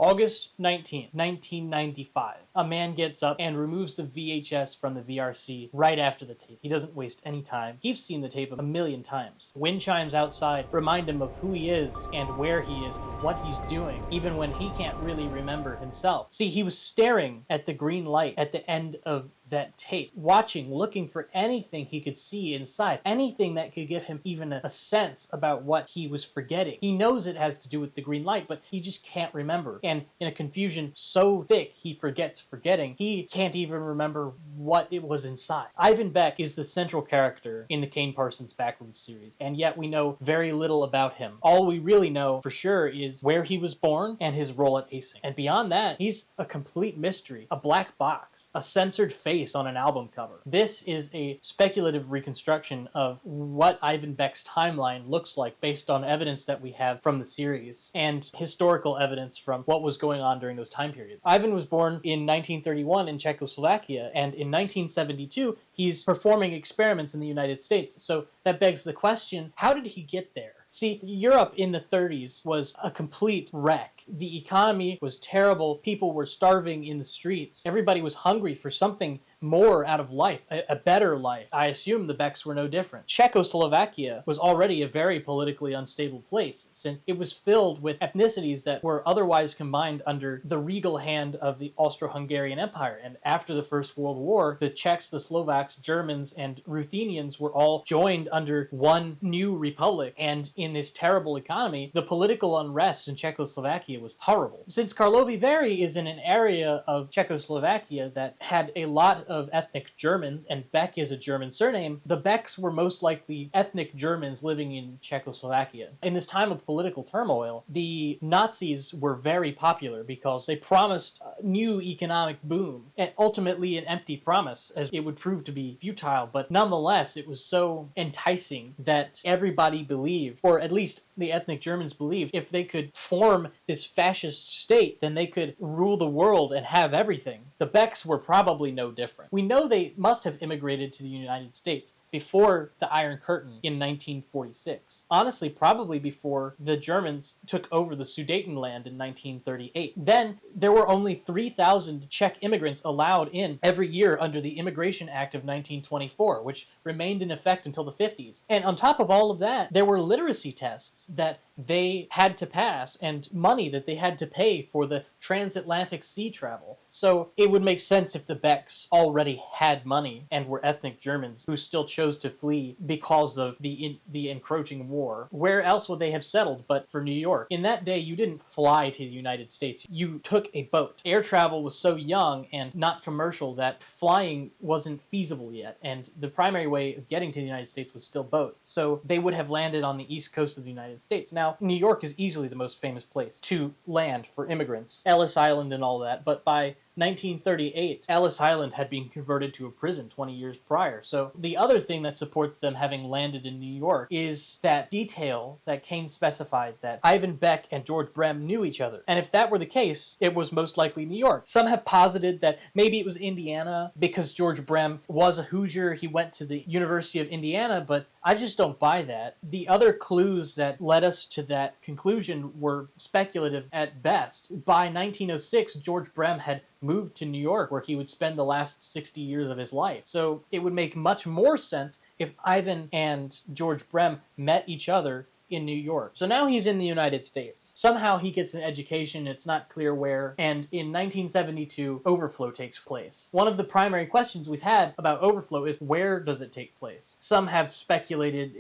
August 19th, 1995. A man gets up and removes the VHS from the VRC right after the tape. He doesn't waste any time. He's seen the tape a million times. Wind chimes outside remind him of who he is and where he is and what he's doing, even when he can't really remember himself. See, he was staring at the green light at the end of that tape, watching, looking for anything he could see inside, anything that could give him even a sense about what he was forgetting. He knows it has to do with the green light, but he just can't remember. And in a confusion so thick he forgets forgetting, he can't even remember what it was inside. Ivan Beck is the central character in the Kane Parsons Backrooms series, and yet we know very little about him. All we really know for sure is where he was born and his role at Async. And beyond that, he's a complete mystery, a black box, a censored face on an album cover. This is a speculative reconstruction of what Ivan Beck's timeline looks like based on evidence that we have from the series and historical evidence from what was going on during those time periods. Ivan was born in 1931 in Czechoslovakia, and in 1972 he's performing experiments in the United States. So that begs the question, how did he get there? See, Europe in the 30s was a complete wreck. The economy was terrible. People were starving in the streets. Everybody was hungry for something more out of life, a better life. I assume the Becks were no different. Czechoslovakia was already a very politically unstable place, since it was filled with ethnicities that were otherwise combined under the regal hand of the Austro-Hungarian Empire. And after the First World War, the Czechs, the Slovaks, Germans, and Ruthenians were all joined under one new republic. And in this terrible economy, the political unrest in Czechoslovakia was horrible. Since Karlovy Vary is in an area of Czechoslovakia that had a lot of ethnic Germans, and Beck is a German surname, the Becks were most likely ethnic Germans living in Czechoslovakia. In this time of political turmoil, the Nazis were very popular because they promised a new economic boom, and ultimately an empty promise, as it would prove to be futile, but nonetheless it was so enticing that everybody believed, or at least the ethnic Germans believed, if they could form this fascist state, then they could rule the world and have everything. The Becks were probably no different. We know they must have immigrated to the United States before the Iron Curtain in 1946. Honestly, probably before the Germans took over the Sudetenland in 1938. Then, there were only 3,000 Czech immigrants allowed in every year under the Immigration Act of 1924, which remained in effect until the 50s. And on top of all of that, there were literacy tests that they had to pass and money that they had to pay for the transatlantic sea travel. So it would make sense if the Becks already had money and were ethnic Germans who still chose to flee because of the encroaching war. Where else would they have settled but for New York? In that day, you didn't fly to the United States. You took a boat. Air travel was so young and not commercial that flying wasn't feasible yet, and the primary way of getting to the United States was still boat. So they would have landed on the east coast of the United States. Now, New York is easily the most famous place to land for immigrants, Ellis Island and all that, but by 1938, Ellis Island had been converted to a prison 20 years prior. So the other thing that supports them having landed in New York is that detail that Kane specified, that Ivan Beck and George Brem knew each other. And if that were the case, it was most likely New York. Some have posited that maybe it was Indiana because George Brem was a Hoosier. He went to the University of Indiana, but I just don't buy that. The other clues that led us to that conclusion were speculative at best. By 1906, George Brem had moved to New York, where he would spend the last 60 years of his life. So it would make much more sense if Ivan and George Brem met each other in New York. So now he's in the United States. Somehow he gets an education, it's not clear where, and in 1972, Overflow takes place. One of the primary questions we've had about Overflow is, where does it take place? Some have speculated,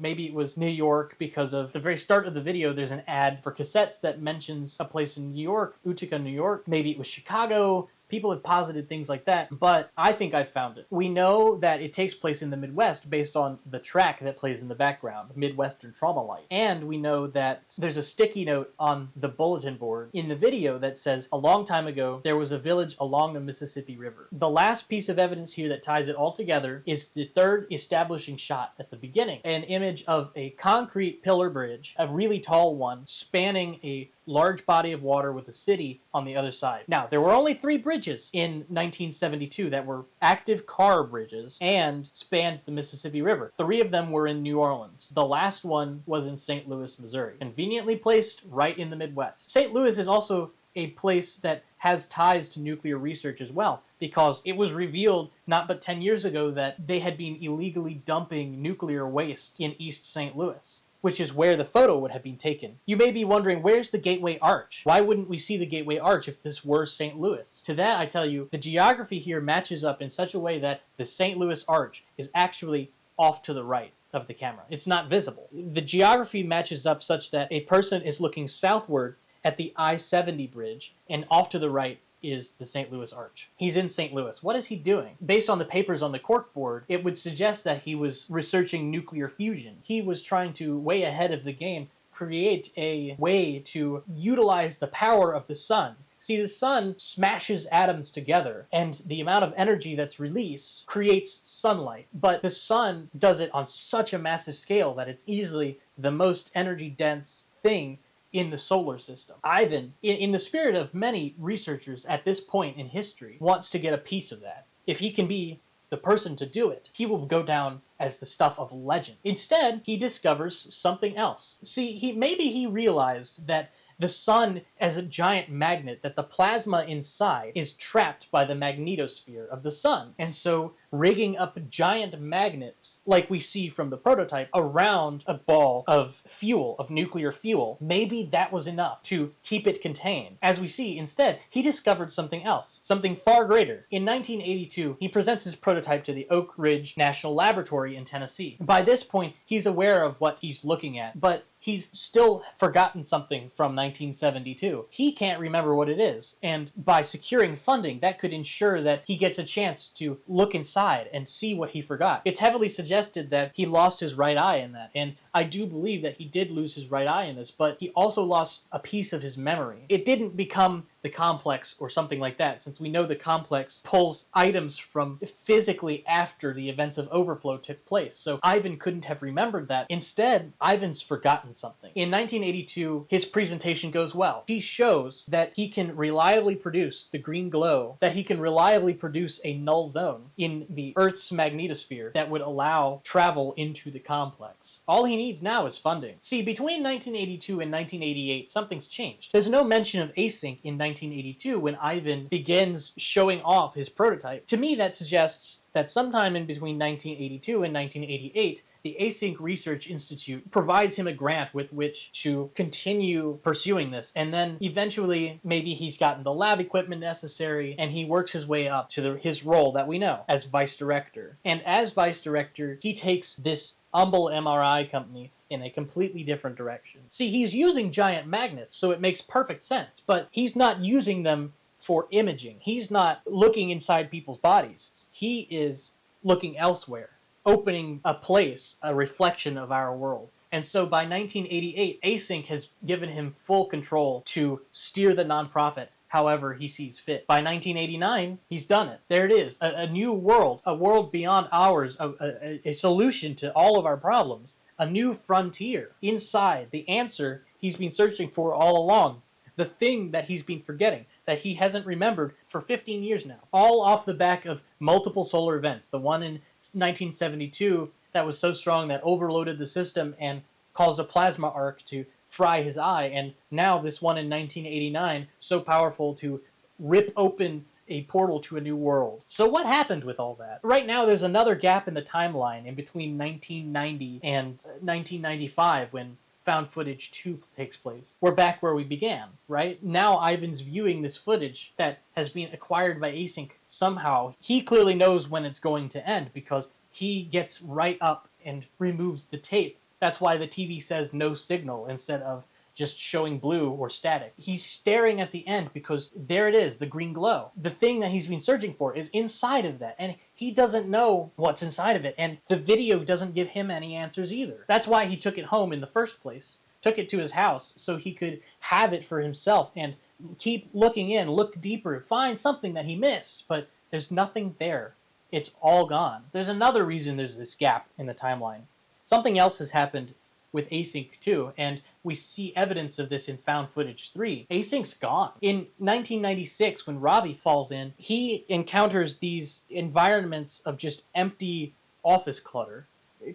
maybe it was New York because of the very start of the video, there's an ad for cassettes that mentions a place in New York, Utica, New York. Maybe it was Chicago. People have posited things like that, but I think I've found it. We know that it takes place in the Midwest based on the track that plays in the background, Midwestern Trauma Light. And we know that there's a sticky note on the bulletin board in the video that says, a long time ago, there was a village along the Mississippi River. The last piece of evidence here that ties it all together is the third establishing shot at the beginning. An image of a concrete pillar bridge, a really tall one, spanning a large body of water with a city on the other side. Now, there were only 3 bridges in 1972 that were active car bridges and spanned the Mississippi River. 3 of them were in New Orleans. The last one was in St. Louis, Missouri, conveniently placed right in the Midwest. St. Louis is also a place that has ties to nuclear research as well, because it was revealed not but 10 years ago that they had been illegally dumping nuclear waste in East St. Louis, which is where the photo would have been taken. You may be wondering, where's the Gateway Arch? Why wouldn't we see the Gateway Arch if this were St. Louis? To that, I tell you, the geography here matches up in such a way that the St. Louis Arch is actually off to the right of the camera. It's not visible. The geography matches up such that a person is looking southward at the I-70 bridge, and off to the right is the St. Louis Arch. He's in St. Louis. What is he doing? Based on the papers on the corkboard, it would suggest that he was researching nuclear fusion. He was trying to, way ahead of the game, create a way to utilize the power of the sun. See, the sun smashes atoms together, and the amount of energy that's released creates sunlight. But the sun does it on such a massive scale that it's easily the most energy-dense thing in the solar system. Ivan, in the spirit of many researchers at this point in history, wants to get a piece of that. If he can be the person to do it, he will go down as the stuff of legend. Instead, he discovers something else. See, maybe he realized that the sun as a giant magnet, that the plasma inside is trapped by the magnetosphere of the sun. And so rigging up giant magnets, like we see from the prototype, around a ball of fuel, of nuclear fuel, maybe that was enough to keep it contained. As we see, instead, he discovered something else, something far greater. In 1982, he presents his prototype to the Oak Ridge National Laboratory in Tennessee. By this point, he's aware of what he's looking at, but he's still forgotten something from 1972. He can't remember what it is, and by securing funding, that could ensure that he gets a chance to look inside and see what he forgot. It's heavily suggested that he lost his right eye in that, and I do believe that he did lose his right eye in this, but he also lost a piece of his memory. It didn't become the complex or something like that, since we know the complex pulls items from physically after the events of Overflow took place. So Ivan couldn't have remembered that. Instead, Ivan's forgotten something. In 1982, his presentation goes well. He shows that he can reliably produce the green glow, that he can reliably produce a null zone in the Earth's magnetosphere that would allow travel into the complex. All he needs now is funding. See, between 1982 and 1988, something's changed. There's no mention of Async in 1982 when Ivan begins showing off his prototype. To me, that suggests that sometime in between 1982 and 1988, the Async Research Institute provides him a grant with which to continue pursuing this, and then eventually maybe he's gotten the lab equipment necessary and he works his way up to his role that we know as vice director. And as vice director, he takes this humble MRI company in a completely different direction. See, he's using giant magnets, so it makes perfect sense, but he's not using them for imaging. He's not looking inside people's bodies. He is looking elsewhere, opening a place, a reflection of our world. And so by 1988, Async has given him full control to steer the nonprofit however he sees fit. By 1989, he's done it. There it is, a new world, a world beyond ours, a solution to all of our problems, a new frontier inside, the answer he's been searching for all along, the thing that he's been forgetting, that he hasn't remembered for 15 years now. All off the back of multiple solar events. The one in 1972 that was so strong that overloaded the system and caused a plasma arc to fry his eye, and now this one in 1989 so powerful to rip open a portal to a new world. So what happened with all that? Right now there's another gap in the timeline in between 1990 and 1995 when Found Footage 2 takes place. We're back where we began, right? Now Ivan's viewing this footage that has been acquired by Async somehow. He clearly knows when it's going to end because he gets right up and removes the tape. That's why the TV says no signal instead of just showing blue or static. He's staring at the end because there it is, the green glow. The thing that he's been searching for is inside of that, and he doesn't know what's inside of it, and the video doesn't give him any answers either. That's why he took it home in the first place, took it to his house so he could have it for himself and keep looking in, look deeper, find something that he missed, but there's nothing there. It's all gone. There's another reason there's this gap in the timeline. Something else has happened with Async 2, and we see evidence of this in Found Footage 3. Async's gone. In 1996, when Ravi falls in, he encounters these environments of just empty office clutter.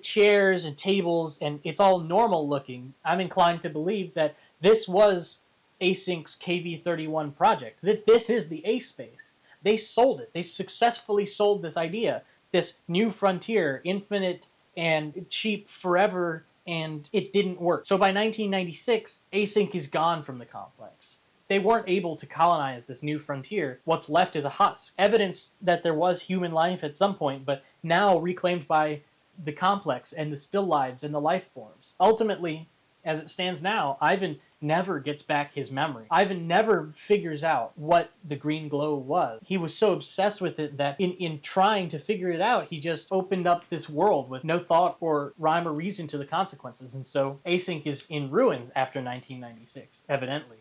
Chairs and tables, and it's all normal looking. I'm inclined to believe that this was Async's KV-31 project, that this is the A space. They sold it. They successfully sold this idea, this new frontier, infinite and cheap forever, and it didn't work. So by 1996, Async is gone from the complex. They weren't able to colonize this new frontier. What's left is a husk. Evidence that there was human life at some point, but now reclaimed by the complex and the still lives and the life forms. Ultimately, as it stands now, Ivan never gets back his memory. Ivan never figures out what the green glow was. He was so obsessed with it that in trying to figure it out, he just opened up this world with no thought or rhyme or reason to the consequences. And so Async is in ruins after 1996, evidently.